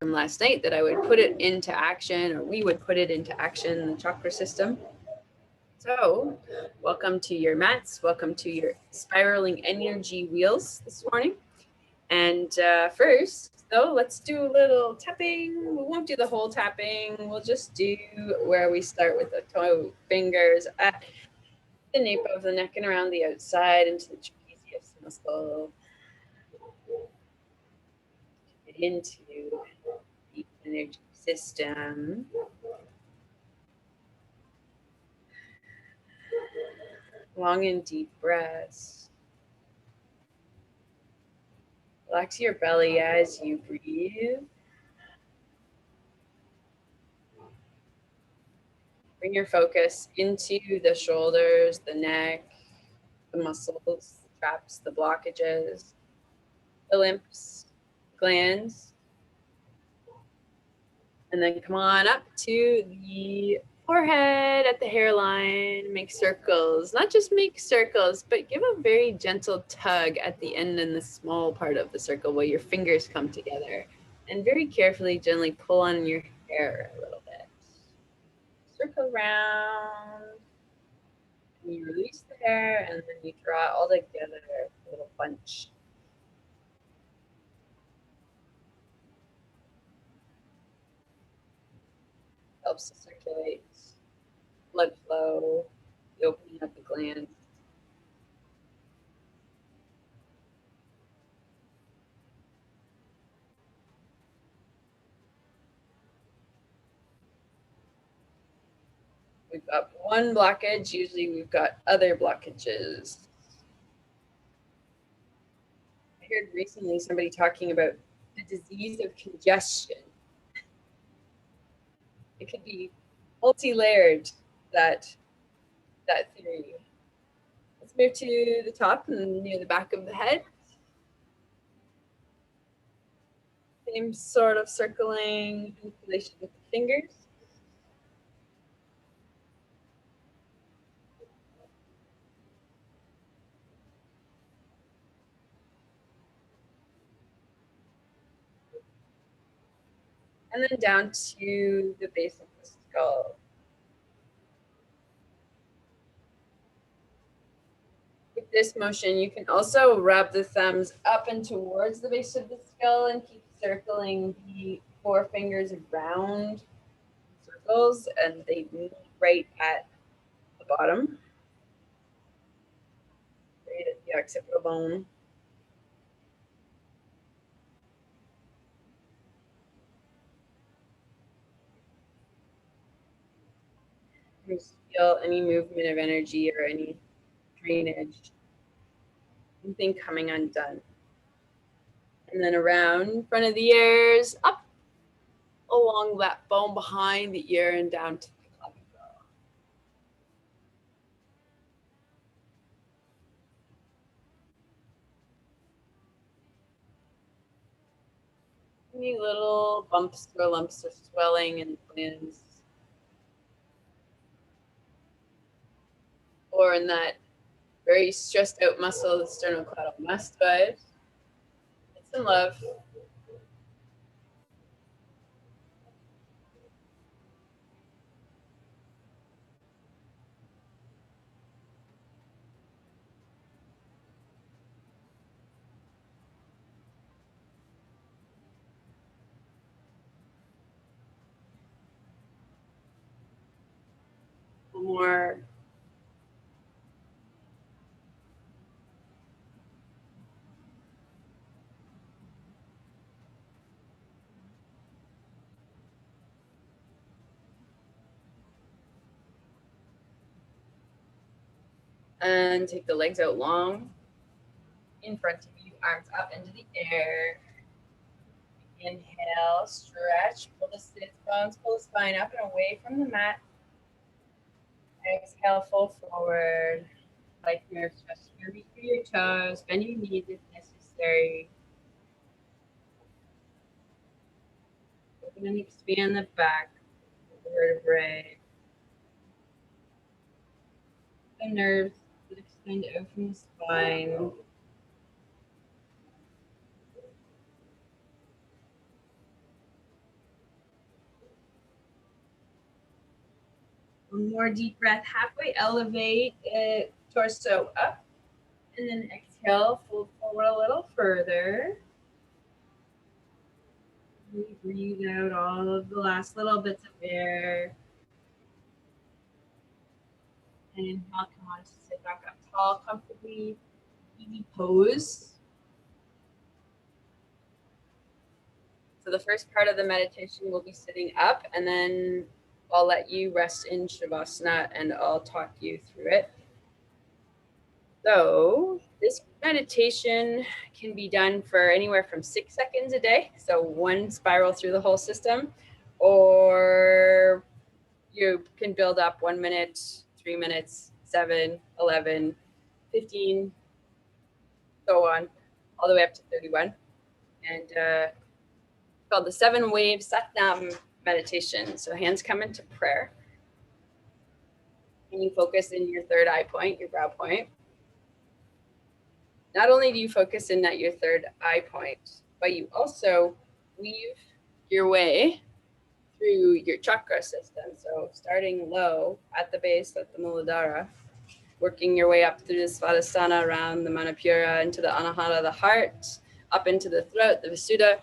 from last night that I would put it into action, or we would put it into action, the chakra system. So welcome to your mats. Welcome to your spiraling energy wheels this morning. And first, though, let's do a little tapping. We won't do the whole tapping. We'll just do where we start with the toe fingers at the nape of the neck and around the outside into the trapezius muscle. Get into the energy system. Long and deep breaths. Relax your belly as you breathe. Bring your focus into the shoulders, the neck, the muscles, the traps, the blockages, the lymphs, glands. And then come on up to the forehead at the hairline. Make circles. Not just make circles, but give a very gentle tug at the end and the small part of the circle where your fingers come together. And very carefully, gently pull on your hair a little bit. Circle around. And you release the hair, and then you draw it all together, a little bunch. Helps to circulate blood flow, the opening of the glands. We've got one blockage. Usually we've got other blockages. I heard recently somebody talking about the disease of congestion. It could be multi-layered, that theory. Let's move to the top and near the back of the head. Same sort of circling manipulation with the fingers. And then down to the base of the skull. With this motion, you can also rub the thumbs up and towards the base of the skull and keep circling the four fingers around circles, and they meet right at the bottom, right at the occipital bone. Just feel any movement of energy or any drainage, anything coming undone. And then around in front of the ears, up along that bone behind the ear and down to the clavicle. Any little bumps or lumps or swelling in the glands, or in that very stressed out muscle, the sternocleidomastoid. It's in love. More. And take the legs out long in front of you, arms up into the air. Inhale, stretch, pull the sit bones, pull the spine up and away from the mat. Exhale, fold forward. Like nerve stretch, reach through your toes, bend your knees if necessary. Open and expand the back of the vertebrae. The nerves that extend out from the spine. One more deep breath, halfway elevate it, torso up, and then exhale, fold forward a little further. Breathe out all of the last little bits of air. And inhale, come on to sit back up tall, comfortably, easy pose. So the first part of the meditation will be sitting up, and then I'll let you rest in Shavasana and I'll talk you through it. So this meditation can be done for anywhere from 6 seconds a day. So one spiral through the whole system, or you can build up 1 minute, 3 minutes, 7, 11, 15, so on, all the way up to 31. And it's called the 7 wave Satnam meditation. So hands come into prayer. And you focus in your third eye point, your brow point. Not only do you focus in at your third eye point, but you also weave your way through your chakra system. So starting low at the base, at the Muladhara, working your way up through the Svadhisthana, around the Manipura, into the Anahata, the heart, up into the throat, the Visuddha,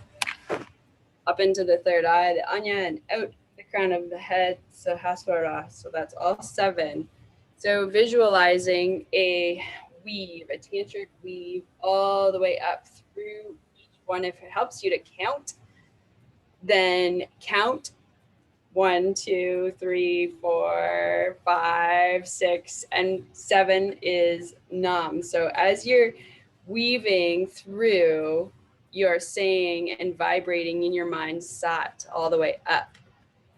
up into the third eye, the Anya, and out the crown of the head, Sahasrara. So that's all 7. So visualizing a weave, a tantric weave, all the way up through each one. If it helps you to count, then count 1, 2, 3, 4, 5, 6, and 7 is Nam. So as you're weaving through, you're saying and vibrating in your mind Sat all the way up.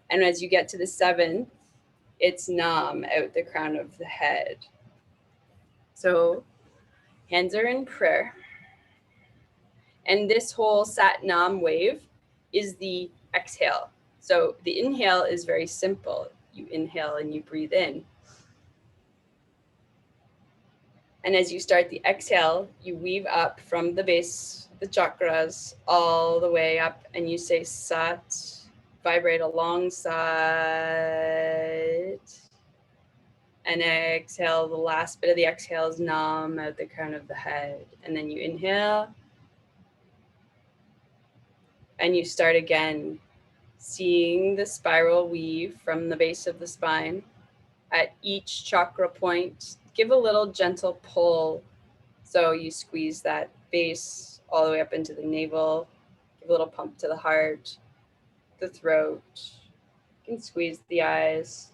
And as you get to the 7th, it's Nam out the crown of the head. So hands are in prayer. And this whole Sat Nam wave is the exhale. So the inhale is very simple. You inhale and you breathe in. And as you start the exhale, you weave up from the base, the chakras, all the way up, and you say Sat, vibrate alongside. And exhale, the last bit of the exhale is Nam out the crown of the head. And then you inhale. And you start again, seeing the spiral weave from the base of the spine. At each chakra point, give a little gentle pull. So you squeeze that base all the way up into the navel, give a little pump to the heart, the throat. You can squeeze the eyes,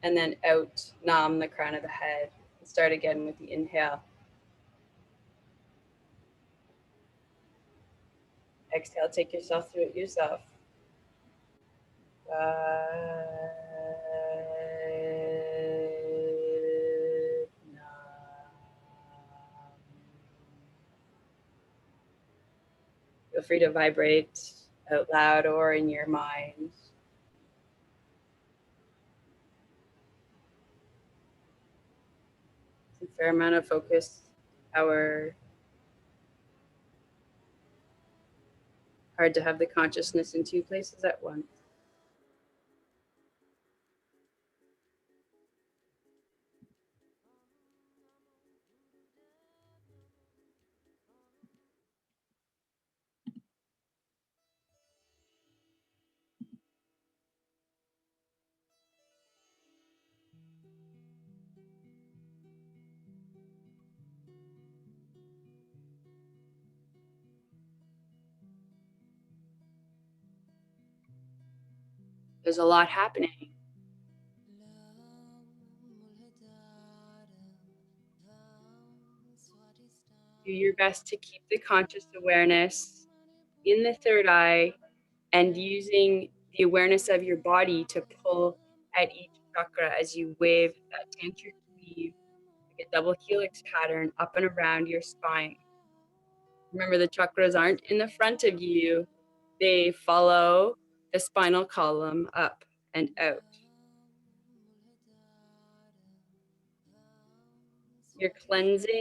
and then out, Nam, the crown of the head. Start again with the inhale. Exhale, take yourself through it yourself. Feel free to vibrate out loud or in your mind. It's a fair amount of focus, power. Hard to have the consciousness in 2 places at once. There's a lot happening. Do your best to keep the conscious awareness in the third eye and using the awareness of your body to pull at each chakra as you wave that tantric weave, like a double helix pattern up and around your spine. Remember, the chakras aren't in the front of you. They follow the spinal column up and out. You're cleansing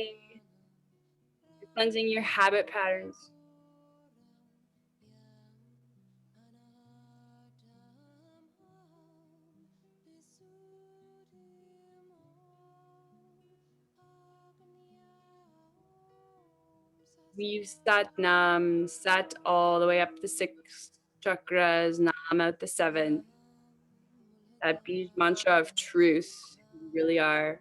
your habit patterns. We've sat nam, sat all the way up the 6 chakras, nam out the 7. That beach mantra of truth. You really are.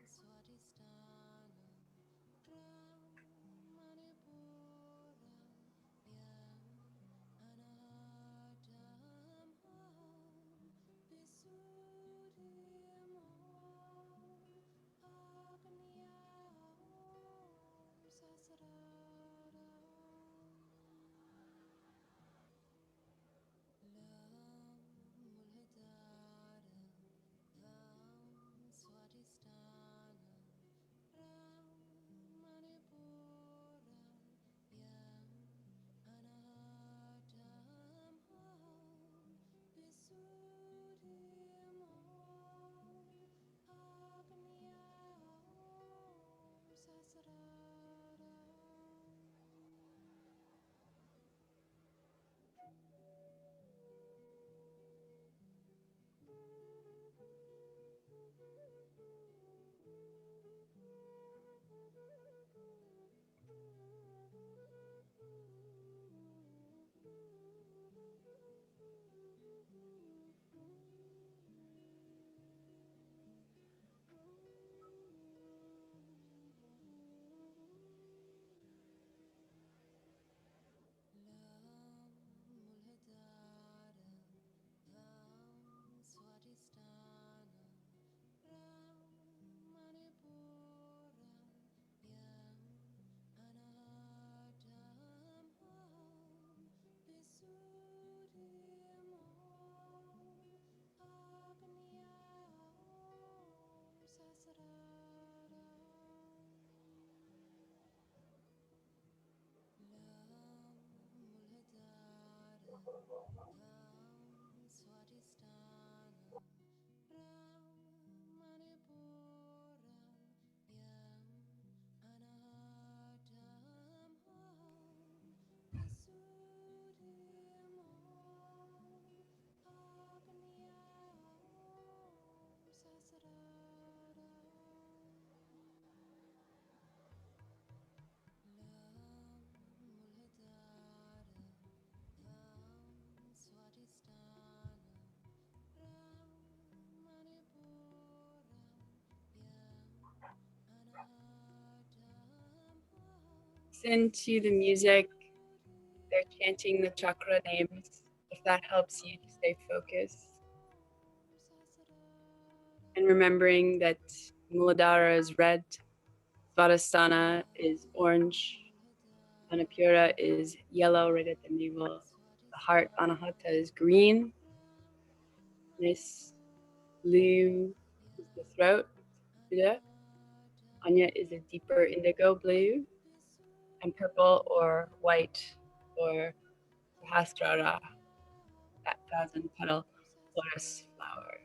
Listen to the music. They're chanting the chakra names, if that helps you to stay focused. And remembering that Muladhara is red, Svadhisthana is orange, Manipura is yellow right at the navel, the heart Anahata is green, this blue is the throat, Anya is a deeper indigo blue, and purple or white or Sahasrara, that 1,000-petal lotus flower.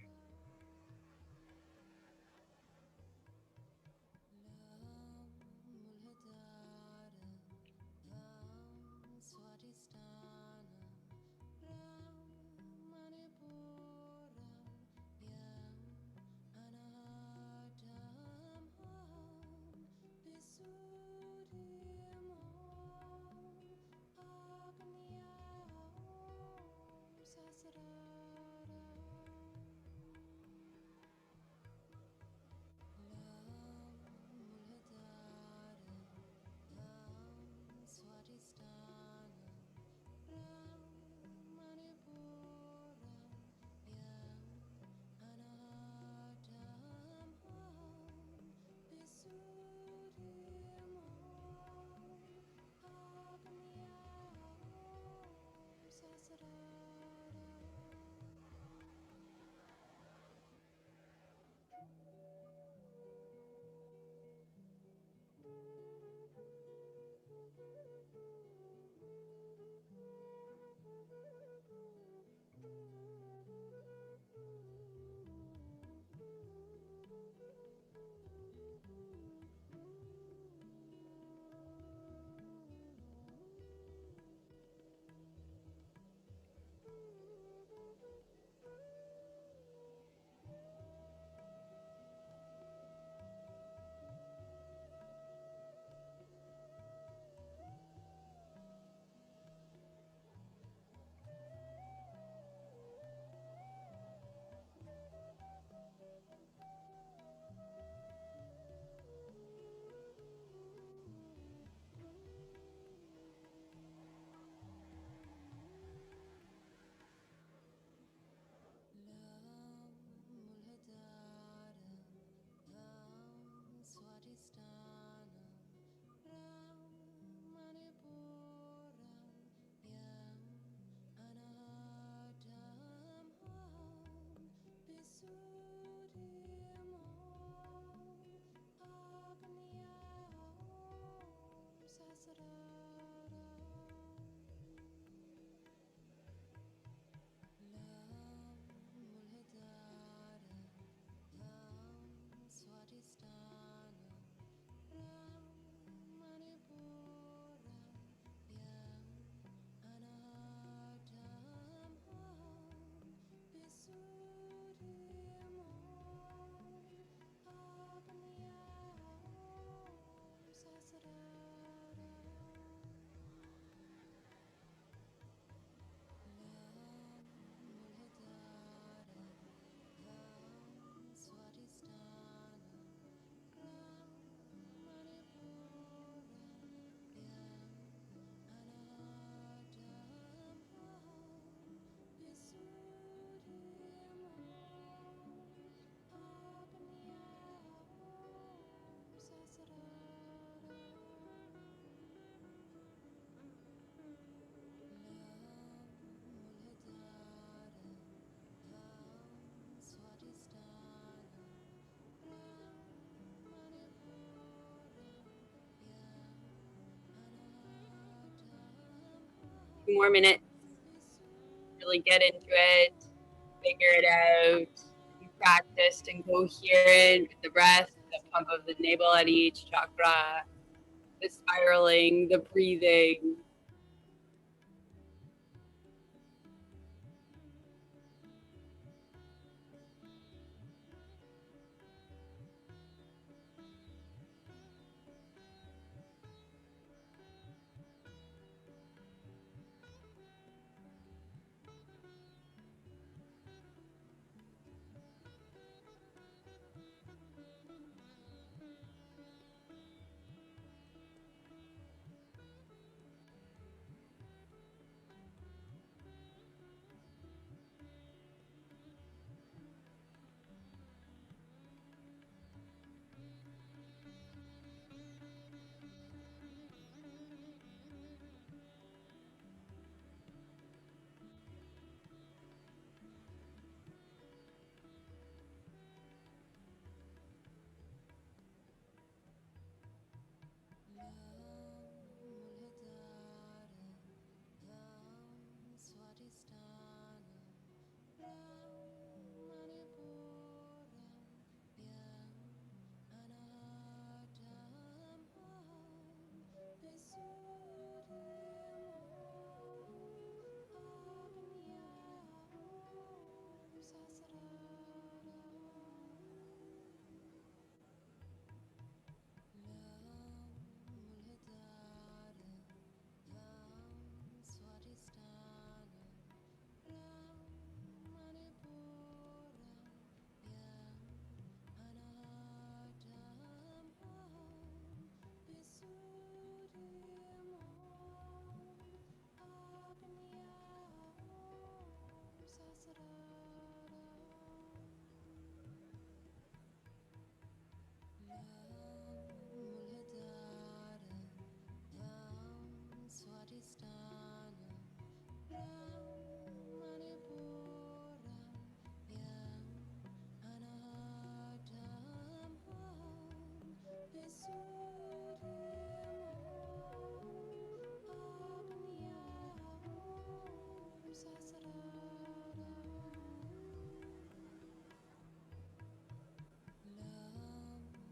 few more minutes. Really get into it, figure it out. You practiced and coherent with the breath, the pump of the navel at each chakra, the spiraling, the breathing.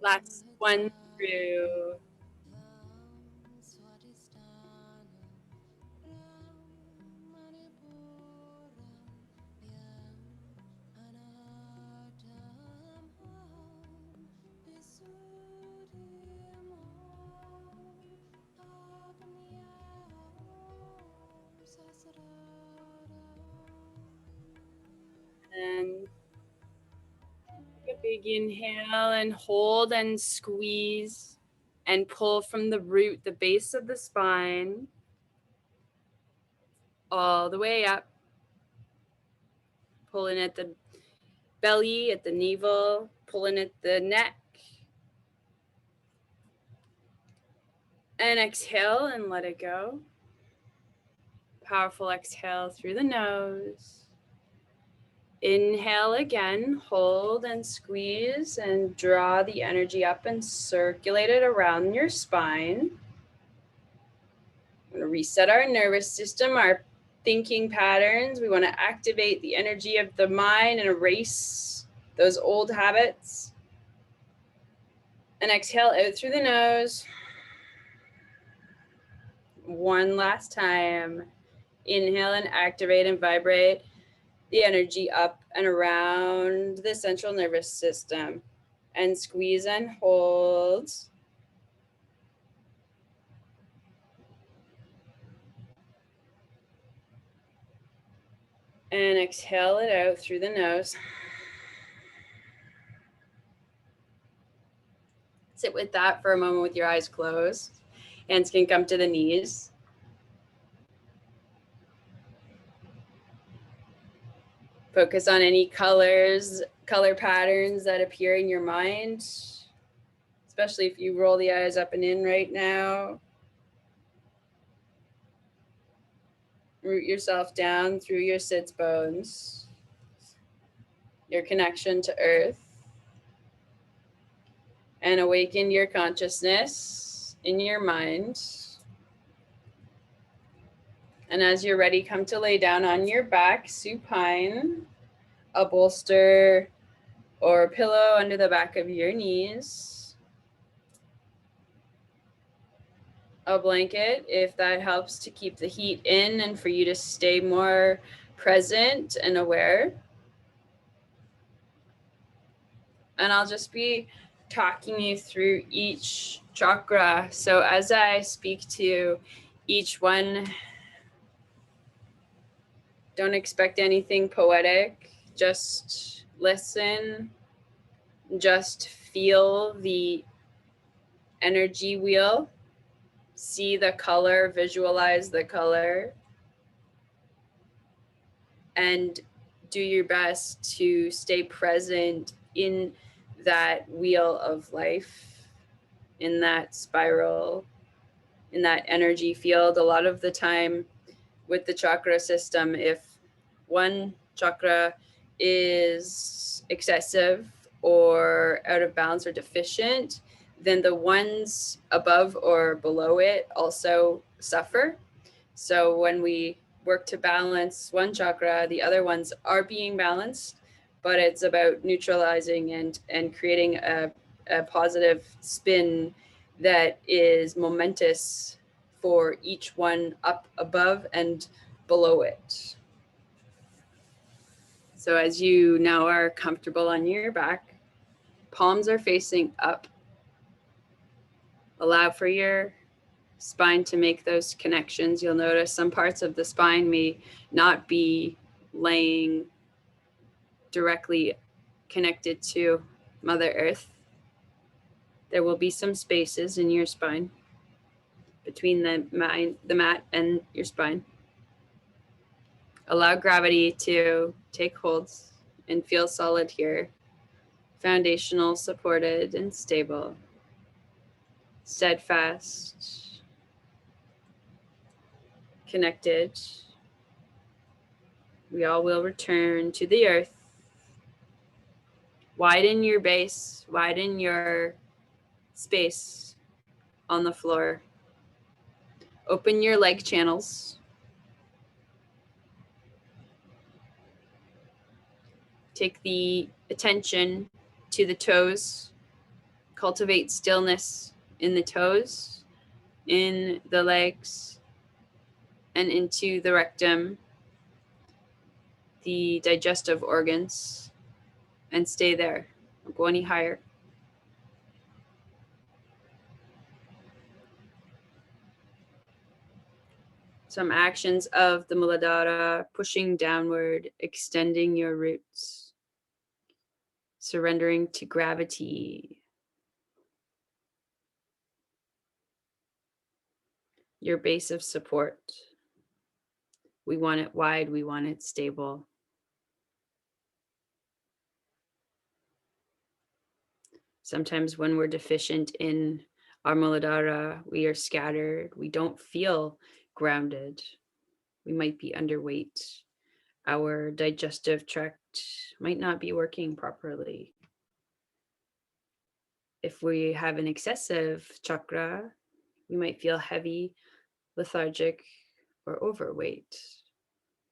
Last one through. And take a big inhale and hold and squeeze and pull from the root, the base of the spine, all the way up. Pulling at the belly, at the navel, pulling at the neck. And exhale and let it go. Powerful exhale through the nose. Inhale again, hold and squeeze and draw the energy up and circulate it around your spine. We're going to reset our nervous system, our thinking patterns. We want to activate the energy of the mind and erase those old habits. And exhale out through the nose. One last time. Inhale and activate and vibrate the energy up and around the central nervous system. And squeeze and hold. And exhale it out through the nose. Sit with that for a moment with your eyes closed. Hands can come to the knees. Focus on any color patterns that appear in your mind, especially if you roll the eyes up and in right now. Root yourself down through your sits bones, your connection to earth, and awaken your consciousness in your mind. And as you're ready, come to lay down on your back, supine, a bolster or a pillow under the back of your knees, a blanket if that helps to keep the heat in and for you to stay more present and aware. And I'll just be talking you through each chakra. So as I speak to each one, don't expect anything poetic. Just listen. Just feel the energy wheel. See the color, visualize the color, and do your best to stay present in that wheel of life, in that spiral, in that energy field. A lot of the time with the chakra system, if one chakra is excessive or out of balance or deficient, then the ones above or below it also suffer. So when we work to balance one chakra, the other ones are being balanced, but it's about neutralizing and creating a positive spin that is momentous for each one up above and below it. So as you now are comfortable on your back, palms are facing up. Allow for your spine to make those connections. You'll notice some parts of the spine may not be laying directly connected to Mother Earth. There will be some spaces in your spine between the mat and your spine. Allow gravity to take holds and feel solid here. Foundational, supported, and stable. Steadfast. Connected. We all will return to the earth. Widen your base, widen your space on the floor. Open your leg channels. Take the attention to the toes. Cultivate stillness in the toes, in the legs, and into the rectum, the digestive organs, and stay there. Don't go any higher. Some actions of the Muladhara, pushing downward, extending your roots, surrendering to gravity, your base of support. We want it wide, we want it stable. Sometimes when we're deficient in our Muladhara, we are scattered, we don't feel grounded. We might be underweight. Our digestive tract might not be working properly. If we have an excessive chakra, we might feel heavy, lethargic, or overweight.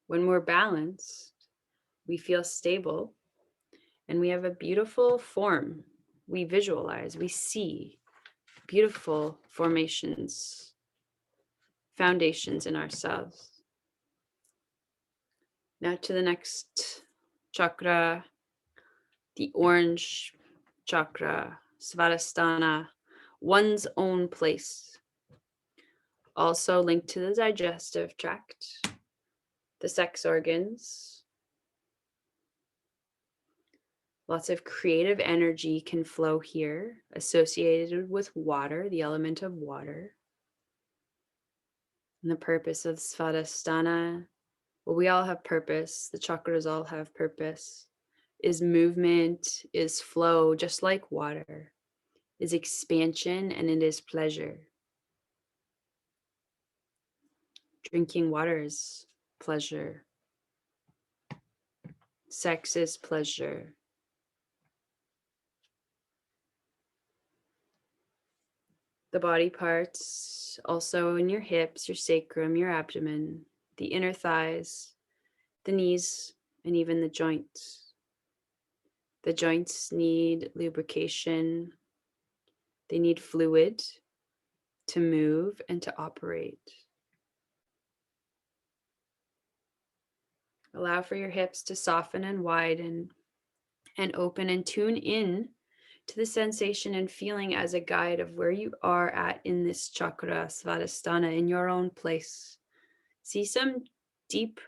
When we're balanced, we feel stable and we have a beautiful form. We visualize, we see beautiful formations, foundations in ourselves. Now to the next chakra, the orange chakra, Svadhisthana, one's own place. Also linked to the digestive tract, the sex organs. Lots of creative energy can flow here, associated with water, the element of water. And the purpose of Svadhisthana, well, we all have purpose. The chakras all have purpose. Is movement, is flow, just like water. Is expansion, and it is pleasure. Drinking water is pleasure. Sex is pleasure. The body parts, also in your hips, your sacrum, your abdomen, the inner thighs, the knees, and even the joints. The joints need lubrication. They need fluid to move and to operate. Allow for your hips to soften and widen and open, and tune in to the sensation and feeling as a guide of where you are at in this chakra, Svadhisthana, in your own place. See some deep,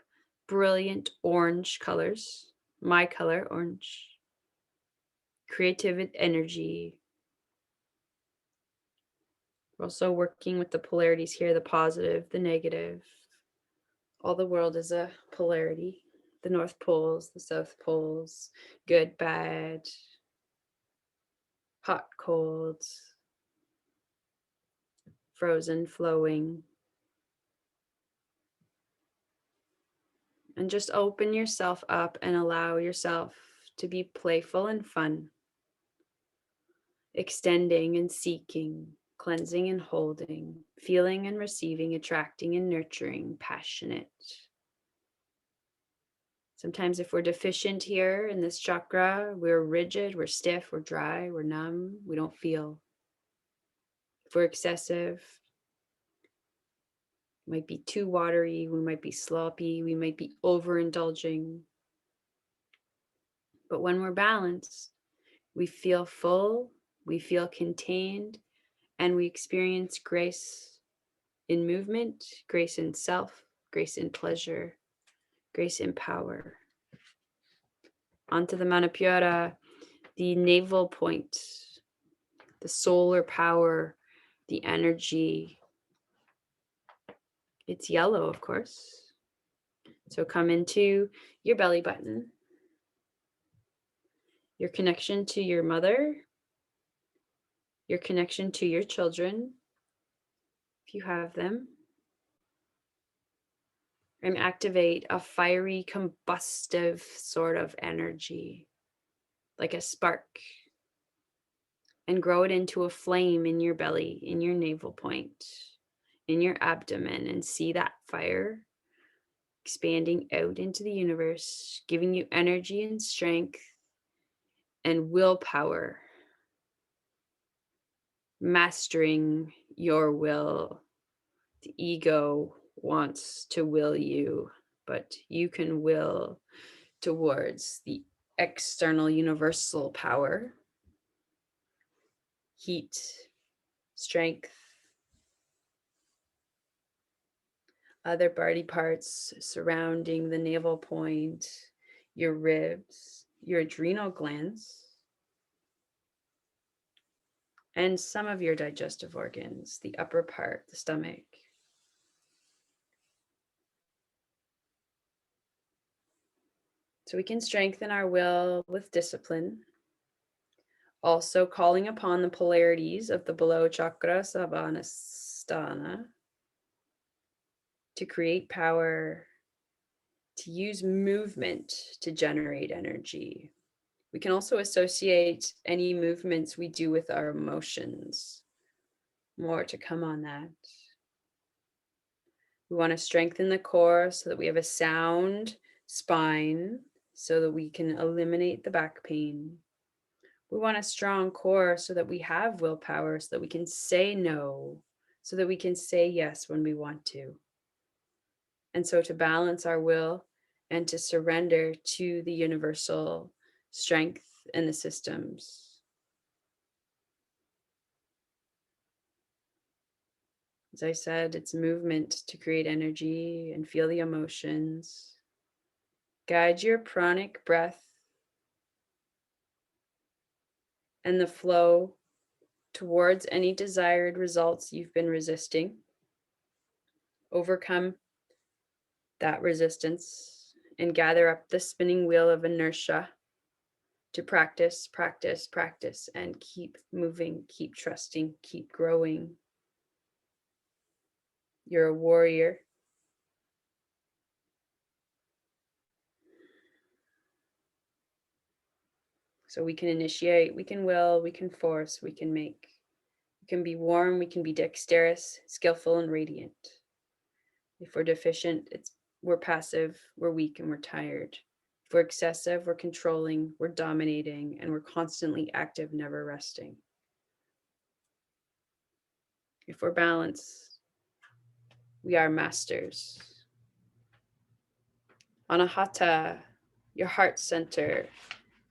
brilliant orange colors. My color, orange. Creative energy. We're also working with the polarities here, the positive, the negative. All the world is a polarity. The North Poles, the South Poles, good, bad, hot, cold, frozen, flowing. And just open yourself up and allow yourself to be playful and fun, extending and seeking, cleansing and holding, feeling and receiving, attracting and nurturing, passionate. Sometimes if we're deficient here in this chakra, we're rigid, we're stiff, we're dry, we're numb, we don't feel. If we're excessive, we might be too watery, we might be sloppy, we might be overindulging. But when we're balanced, we feel full, we feel contained, and we experience grace in movement, grace in self, grace in pleasure, grace in power. Onto the Manipura, the navel point, the solar power, the energy. It's yellow, of course. So come into your belly button, your connection to your mother, your connection to your children, if you have them, and activate a fiery, combustive sort of energy, like a spark, and grow it into a flame in your belly, in your navel point, in your abdomen, and see that fire expanding out into the universe, giving you energy and strength and willpower, mastering your will. The ego wants to will you, but you can will towards the external universal power, heat, strength, other body parts surrounding the navel point, your ribs, your adrenal glands, and some of your digestive organs, the upper part, the stomach. So we can strengthen our will with discipline. Also calling upon the polarities of the below chakra, Svadhisthana, to create power, to use movement to generate energy. We can also associate any movements we do with our emotions. More to come on that. We want to strengthen the core so that we have a sound spine, so that we can eliminate the back pain. We want a strong core so that we have willpower, so that we can say no, so that we can say yes when we want to. And so to balance our will and to surrender to the universal strength and the systems. As I said, it's movement to create energy and feel the emotions. Guide your pranic breath and the flow towards any desired results you've been resisting. Overcome that resistance and gather up the spinning wheel of inertia to practice, practice, practice, and keep moving, keep trusting, keep growing. You're a warrior. So we can initiate, we can will, we can force, we can make. We can be warm, we can be dexterous, skillful, and radiant. If we're deficient, it's we're passive, we're weak, and we're tired. If we're excessive, we're controlling, we're dominating, and we're constantly active, never resting. If we're balanced, we are masters. Anahata, your heart center,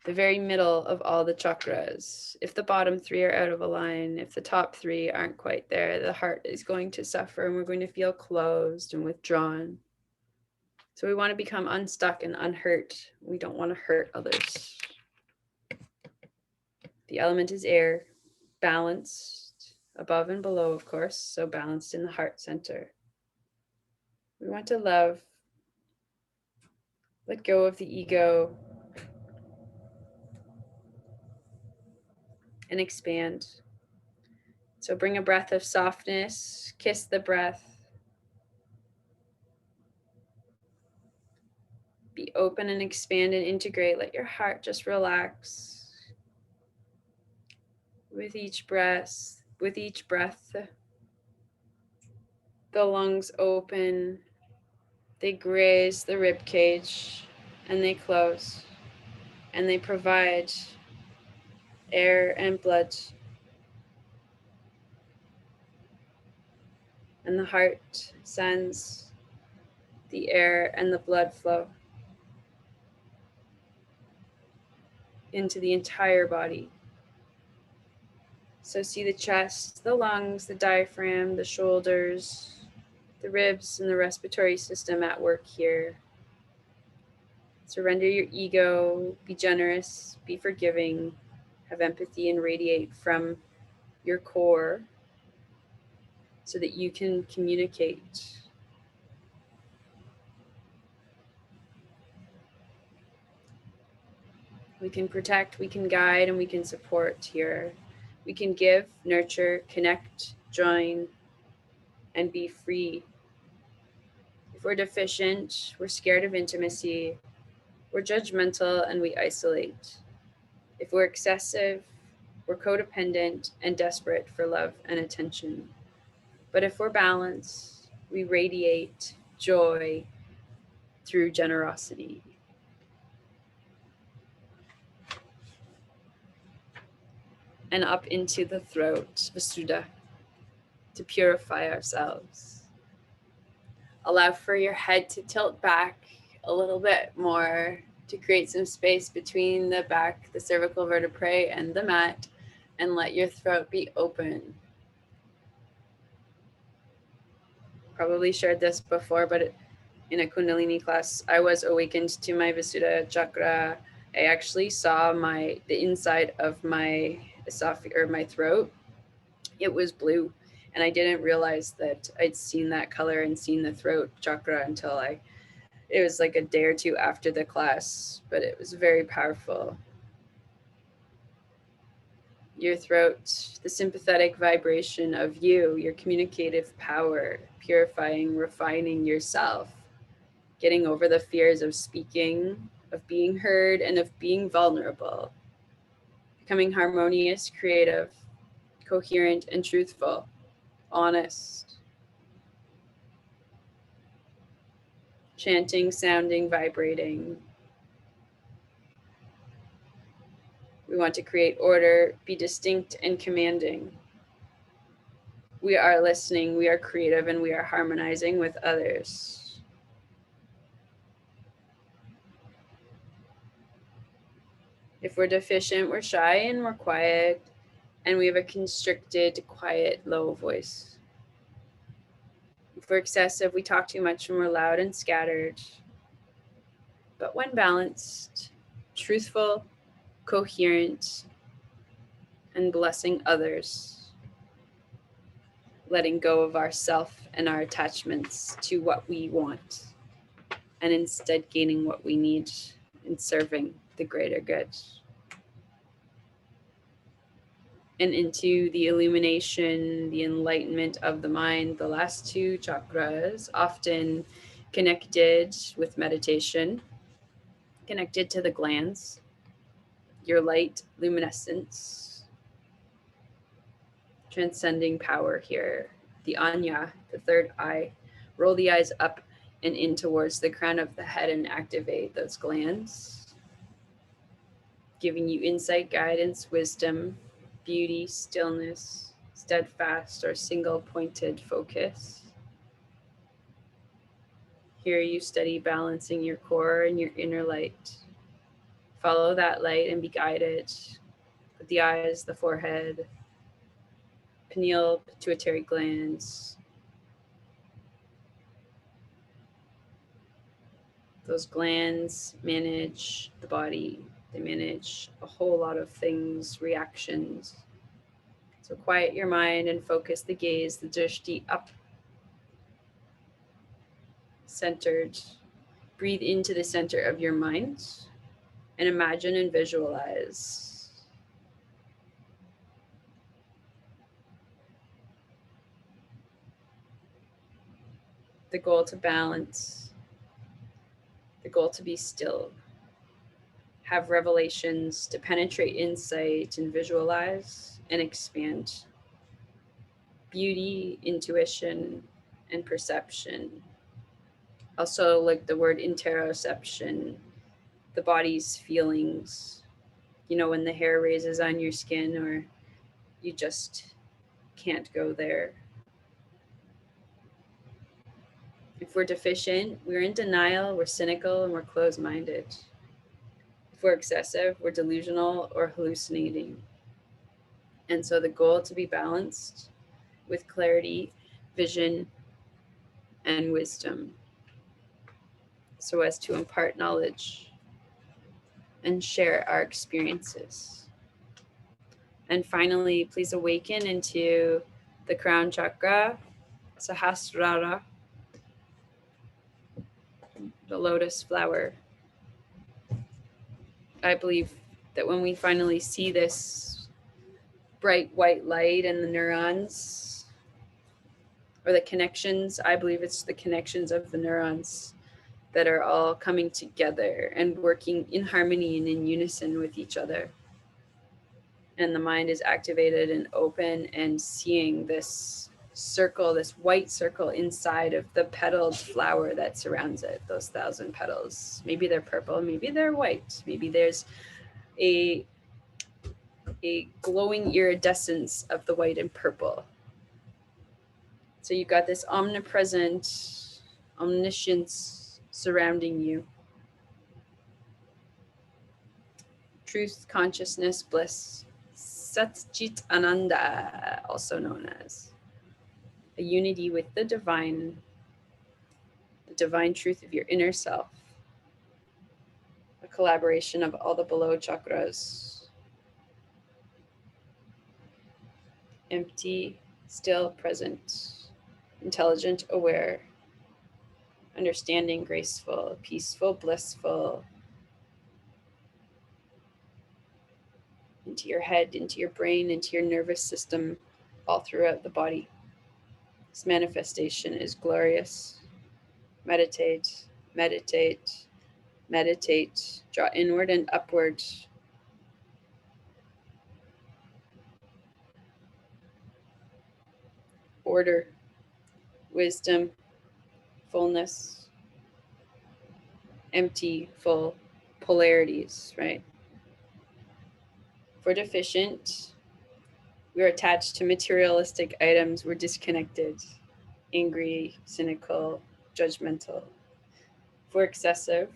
the very middle of all the chakras. If the bottom three are out of a line, if the top three aren't quite there, the heart is going to suffer and we're going to feel closed and withdrawn. So we want to become unstuck and unhurt. We don't want to hurt others. The element is air, balanced above and below, of course, so balanced in the heart center. We want to love, let go of the ego, and expand. So bring a breath of softness, kiss the breath. Be open and expand and integrate. Let your heart just relax with each breath. With each breath, the lungs open, they graze the rib cage, and they close, and they provide air and blood. And the heart sends the air and the blood flow into the entire body. So see the chest, the lungs, the diaphragm, the shoulders, the ribs, and the respiratory system at work here. Surrender your ego, be generous, be forgiving, have empathy, and radiate from your core so that you can communicate. We can protect, we can guide, and we can support here. We can give, nurture, connect, join, and be free. If we're deficient, we're scared of intimacy, we're judgmental, and we isolate. If we're excessive, we're codependent and desperate for love and attention. But if we're balanced, we radiate joy through generosity. And up into the throat, Vasuddha, to purify ourselves. Allow for your head to tilt back a little bit more to create some space between the back, the cervical vertebrae, and the mat, and let your throat be open. Probably shared this before, but in a Kundalini class, I was awakened to my Visuddha chakra. I actually saw the inside of my esophagus or my throat. It was blue, and I didn't realize that I'd seen that color and seen the throat chakra until it was like a day or two after the class, but it was very powerful. Your throat, the sympathetic vibration of you, your communicative power, purifying, refining yourself, getting over the fears of speaking, of being heard, and of being vulnerable, becoming harmonious, creative, coherent, and truthful, honest, chanting, sounding, vibrating. We want to create order, be distinct and commanding. We are listening, we are creative, and we are harmonizing with others. If we're deficient, we're shy and we're quiet, and we have a constricted, quiet, low voice. If we're excessive, we talk too much and we're loud and scattered. But when balanced, truthful, coherent, and blessing others, letting go of ourself and our attachments to what we want, and instead gaining what we need and serving the greater good. And into the illumination, the enlightenment of the mind, the last two chakras, often connected with meditation, connected to the glands, your light luminescence, transcending power here, the Anya, the third eye. Roll the eyes up and in towards the crown of the head and activate those glands, giving you insight, guidance, wisdom, beauty, stillness, steadfast or single pointed focus. Here you study balancing your core and your inner light. Follow that light and be guided with the eyes, the forehead, pineal, pituitary glands. Those glands manage the body. They manage a whole lot of things, reactions. So quiet your mind and focus the gaze, the drishti up, centered. Breathe into the center of your mind and imagine and visualize the goal to balance, the goal to be still, have revelations to penetrate insight and visualize and expand beauty, intuition, and perception. Also, like the word interoception, the body's feelings. You know, when the hair raises on your skin or you just can't go there. If we're deficient, we're in denial, we're cynical, and we're closed-minded. If we're excessive, we're delusional or hallucinating. And so the goal to be balanced with clarity, vision, and wisdom, so as to impart knowledge and share our experiences. And finally, please awaken into the crown chakra, Sahasrara, the lotus flower. I believe that when we finally see this bright white light and the neurons, or the connections, I believe it's the connections of the neurons that are all coming together and working in harmony and in unison with each other. And the mind is activated and open and seeing this circle, this white circle inside of the petaled flower that surrounds it, those 1,000 petals. Maybe they're purple, maybe they're white, maybe there's a glowing iridescence of the white and purple. So you've got this omnipresent omniscience surrounding you. Truth, consciousness, bliss, Sat Chit Ananda, also known as a unity with the divine truth of your inner self, a collaboration of all the below chakras, empty, still, present, intelligent, aware, understanding, graceful, peaceful, blissful, into your head, into your brain, into your nervous system, all throughout the body. This manifestation is glorious. Meditate, meditate, meditate. Draw inward and upward. Order, wisdom, fullness, empty, full, polarities, right? If we're deficient, we're attached to materialistic items, we're disconnected, angry, cynical, judgmental. If we're excessive,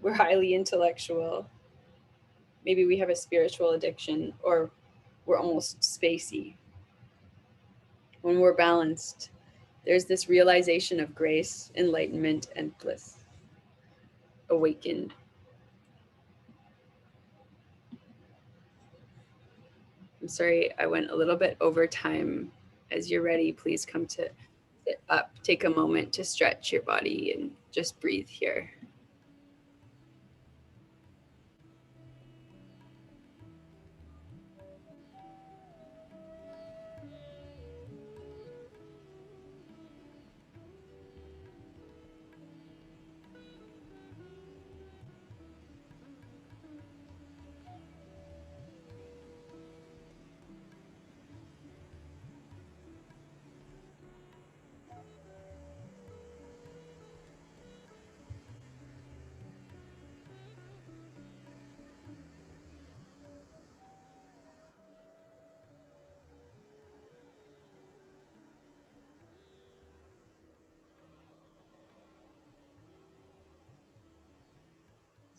we're highly intellectual. Maybe we have a spiritual addiction, or we're almost spacey. When we're balanced, there's this realization of grace, enlightenment, and bliss. Awakened. I'm sorry, I went a little bit over time. As you're ready, please come to sit up. Take a moment to stretch your body and just breathe here.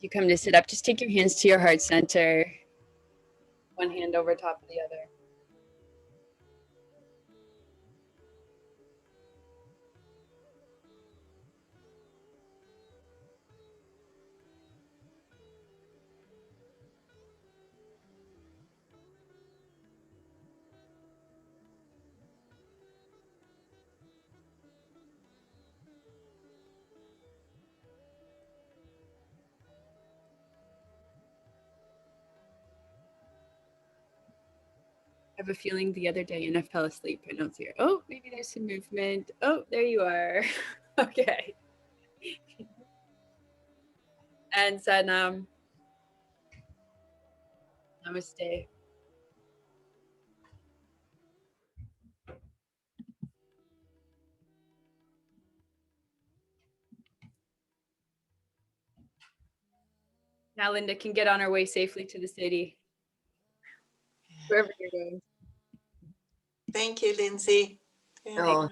You come to sit up, just take your hands to your heart center. One hand over top of the other. I have a feeling the other day and I fell asleep. I don't see her. Oh, maybe there's some movement. Oh, there you are. Okay. And Sanam. Namaste. Now Linda can get on her way safely to the city. Wherever you're going. Thank you, Lindsay. Oh, thank